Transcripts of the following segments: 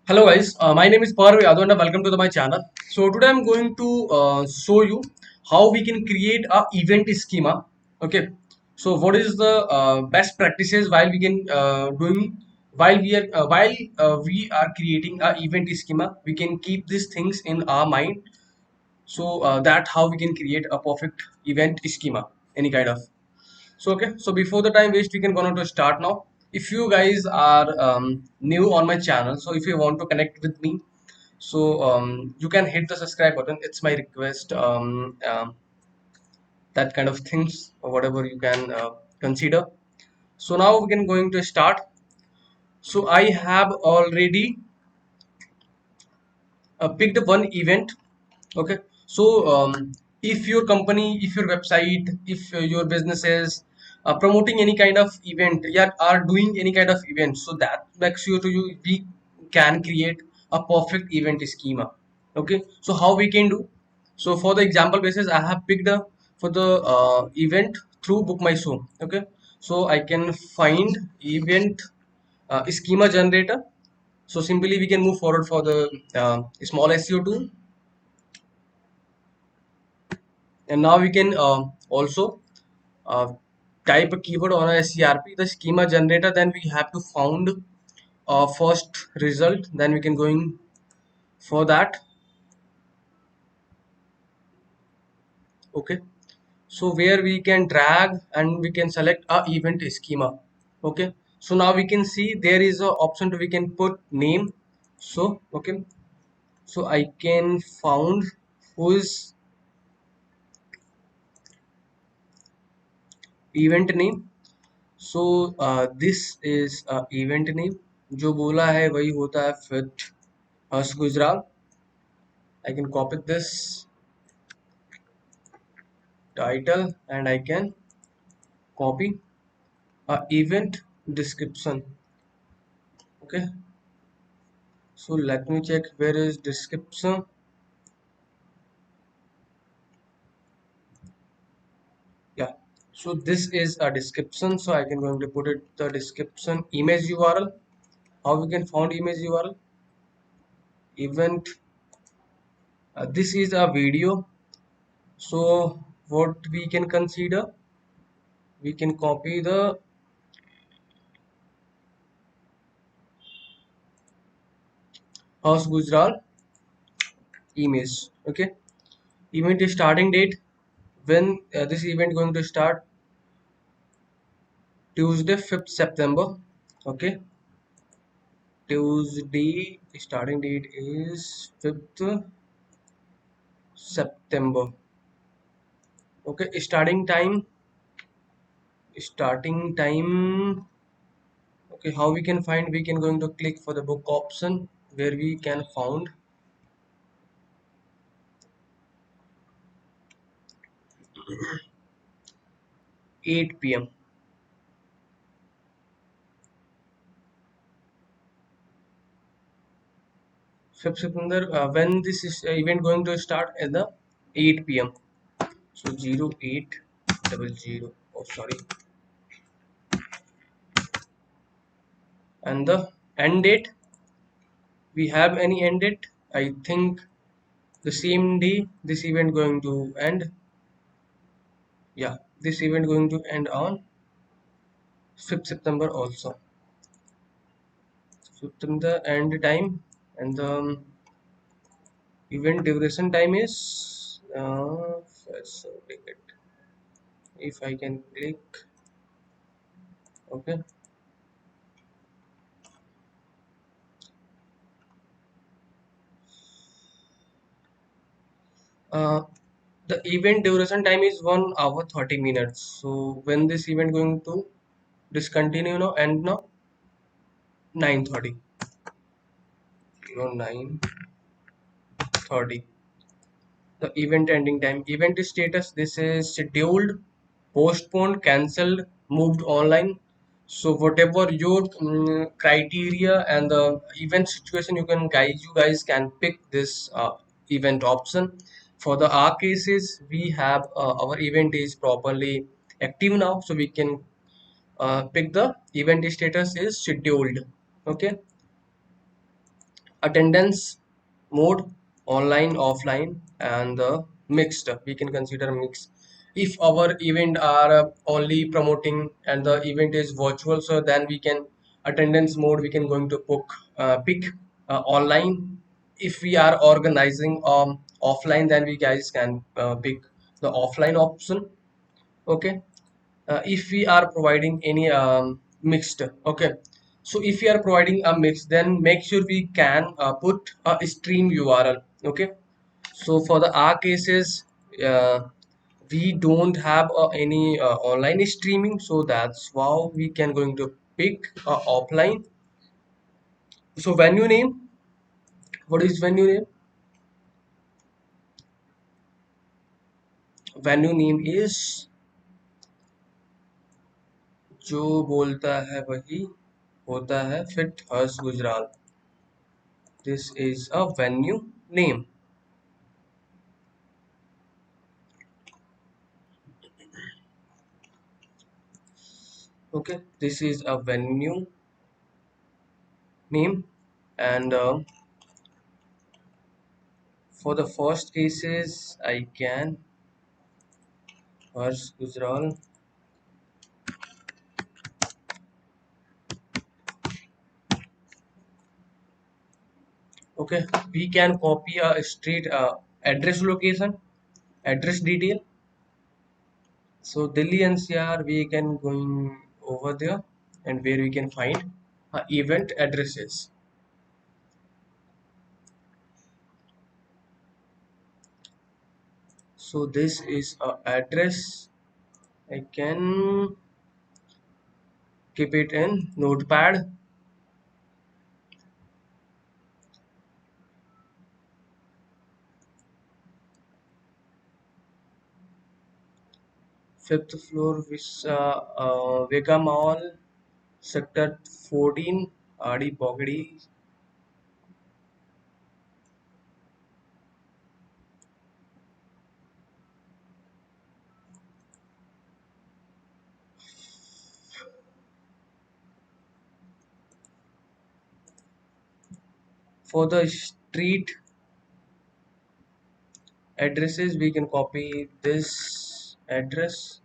Hello guys, my name is Parv Yadav and welcome to my channel. So today I'm going to show you how we can create a event schema. Okay, so what is the best practices while we can doing while we are creating a event schema. We can keep these things in our mind. So that how we can create a perfect event schema, any kind of. So okay, so before the time waste, we can gonna to start now. If you guys are new on my channel, so if you want to connect with me, so you can hit the subscribe button. It's my request. That kind of things or whatever you can consider. So now we can going to start. So I have already picked one event. Okay, so if your company, if your website, if your businesses promoting any kind of event, yeah, are doing any kind of event, so that makes sure to you we can create a perfect event schema. Okay, so how we can do? So for the example basis, I have picked a for the event through book my show. Okay, so I can find event schema generator. So simply we can move forward for the small SEO tool, and now we can also uh, type a keyword on a SERP, the schema generator. Then we have to found first result. Then we can going for that. Okay, so where we can drag and we can select a event schema. Okay, so now we can see there is a option to we can put name. So okay, so I can found who is event name. So this is event name. जो बोला है वही होता है fit Hers Gujral. I can copy this title and I can copy a event description. Okay, so let me check where is description. Yeah, so this is a description, so I can going to put it the description image URL. How we can find image URL? Event. This is a video. So what we can consider? We can copy the House Gujral image. Okay, event starting date. When this event going to start? Tuesday 5th September. Okay, Tuesday starting date is 5th September. Okay, starting time. Okay, how we can find? We can going to click for the book option where we can found 8 p.m. 5th September. When this is event going to start at the 8 p.m. So 0800. Oh sorry, and the end date. We have any end date? I think the same day this event going to end. Yeah, this event going to end on 5th September also. 5th September end time, and the event duration time is so ticket. If I can click, okay. uh, the event duration time is 1 hour 30 minutes. So when this event going to discontinue now, end now 9:30. 9:30. The event ending time, event status, this is scheduled, postponed, cancelled, moved online. So whatever your criteria and the event situation, you guys can pick this event option. For the our cases, we have our event is properly active now, so we can pick the event status is scheduled. Okay, attendance mode, online, offline, and the mixed. We can consider mix. If our event are only promoting and the event is virtual, so then we can attendance mode we can going to pick online. If we are organizing offline, then we guys can pick the offline option. Okay. If we are providing any mixed, okay, so if we are providing a mix, then make sure we can put a stream URL. Okay, so for the our cases, uh, we don't have any online streaming, so that's why we can going to pick offline. So venue name, what is venue name? Venue name is जो बोलता है वही होता है, fit Harsh Gujral. This is a venue name. Okay, this is a venue name. And for the first cases, I can Harsh Gujral. Okay, we can copy a street address location, address detail. So Delhi NCR, we can going over there and where we can find event addresses. So this is a address. I can keep it in notepad. Fifth floor, Vega Mall, Sector 14, Adi Bogadi. For the street addresses, we can copy this address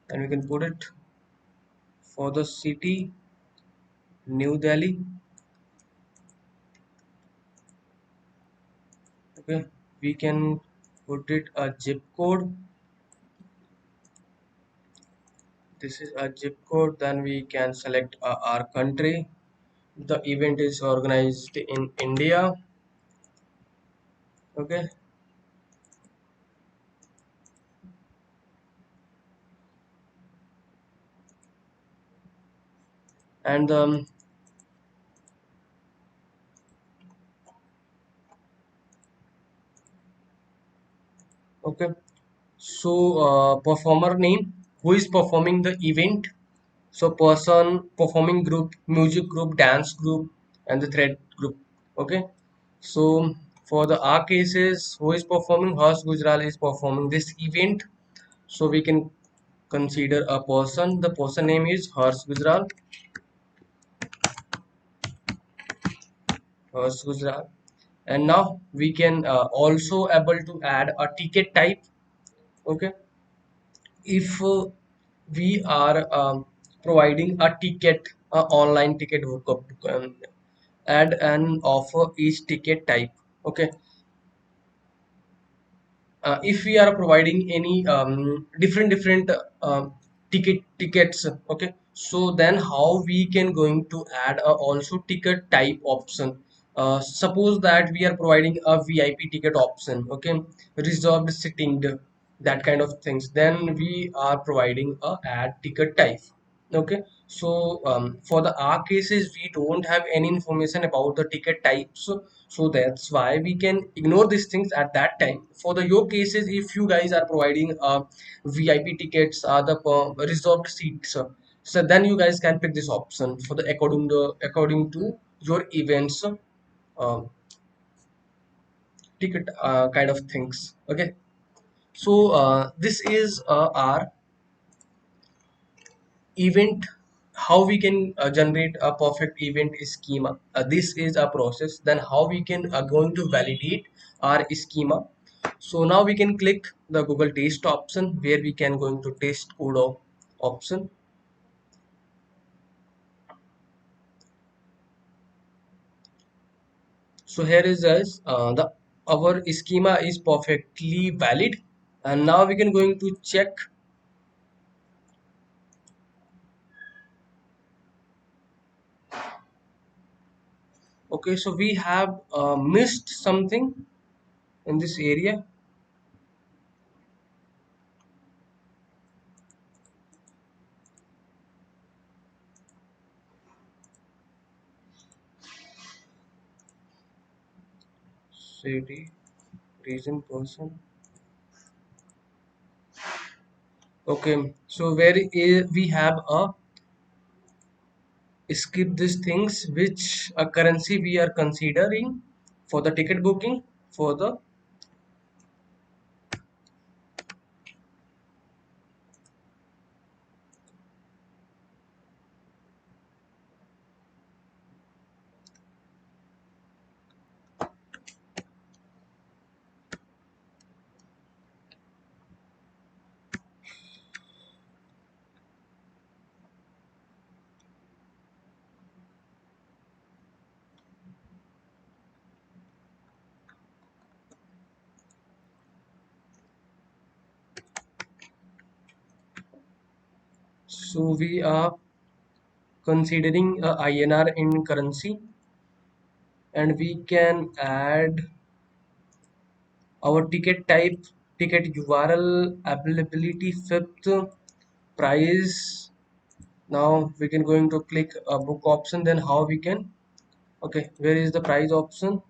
and we can put it. For the city, New Delhi. Okay, we can put it a zip code. This is a zip code. Then we can select our country. The event is organized in India. Okay, and okay, so performer name, who is performing the event. So person, performing group, music group, dance group, and the thread group. Okay. So for the R cases, who is performing? Harsh Gujral is performing this event. So we can consider a person. The person name is Harsh Gujral. Harsh Gujral. And now we can also able to add a ticket type. Okay. If we are providing a ticket, online ticket hookup, add and offer each ticket type. Okay, if we are providing any different tickets, okay, so then how we can going to add a also ticket type option. Suppose that we are providing a VIP ticket option, okay, reserved sitting, that kind of things, then we are providing a add ticket type. Okay, so for the R cases, we don't have any information about the ticket types, so that's why we can ignore these things at that time. For the your cases, if you guys are providing VIP tickets, the reserved seats, so then you guys can pick this option for the according to your events ticket kind of things. Okay, so this is our event how we can generate a perfect event schema. This is a process. Then how we can going to validate our schema. So now we can click the Google test option where we can going to test code option. So here is us the our schema is perfectly valid, and now we can going to check. Okay, so we have missed something in this area. City, region, person. Okay, so we have a skip these things which a currency we are considering for the ticket booking for the. So we are considering a INR in currency, and we can add our ticket type, ticket URL, availability, fifth, price. Now we can going to click a book option. Then how we can, okay, where is the price option?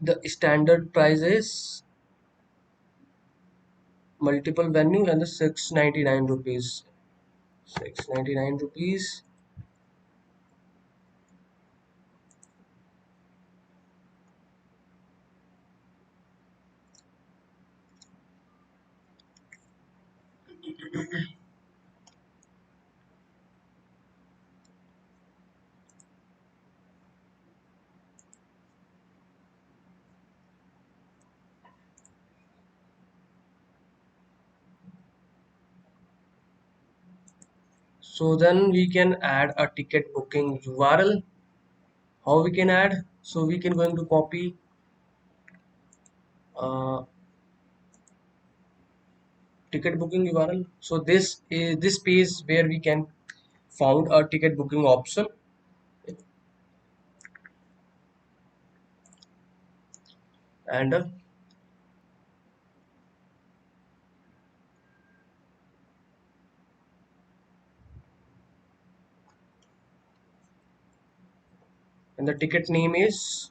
The standard price is multiple venue and the 699 rupees. 699 rupees. So then we can add a ticket booking URL. How we can add? So we can going to copy uh, ticket booking URL. So this is this page where we can found a ticket booking option, and the ticket name is,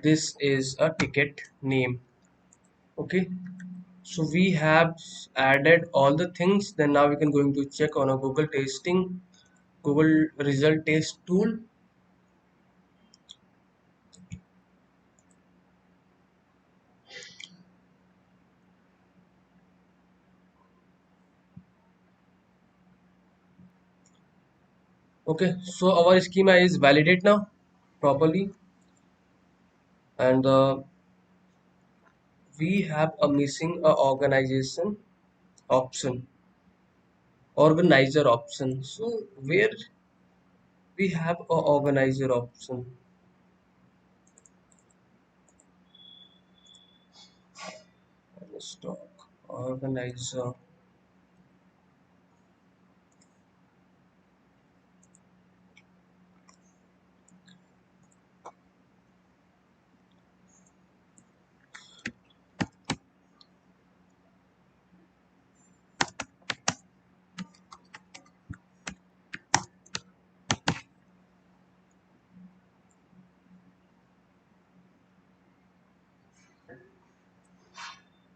this is a ticket name. Okay, so we have added all the things. Then now we can going to check on a Google result test tool. Okay, so our schema is validated now properly, and we have a missing a organizer option. So where we have a organizer option, stock organizer.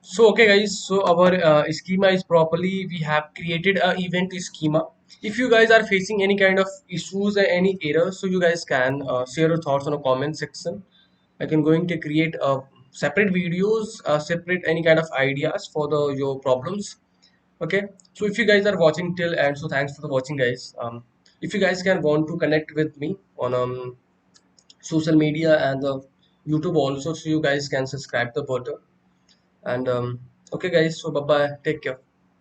So okay guys, so our schema is properly, we have created a event schema. If you guys are facing any kind of issues or any errors, so you guys can share your thoughts on a comment section. I can going to create separate videos, separate any kind of ideas for the your problems. Okay, so if you guys are watching till end, so thanks for the watching, guys. If you guys can want to connect with me on social media and YouTube also, so you guys can subscribe the button. And okay, guys, so bye bye, take care.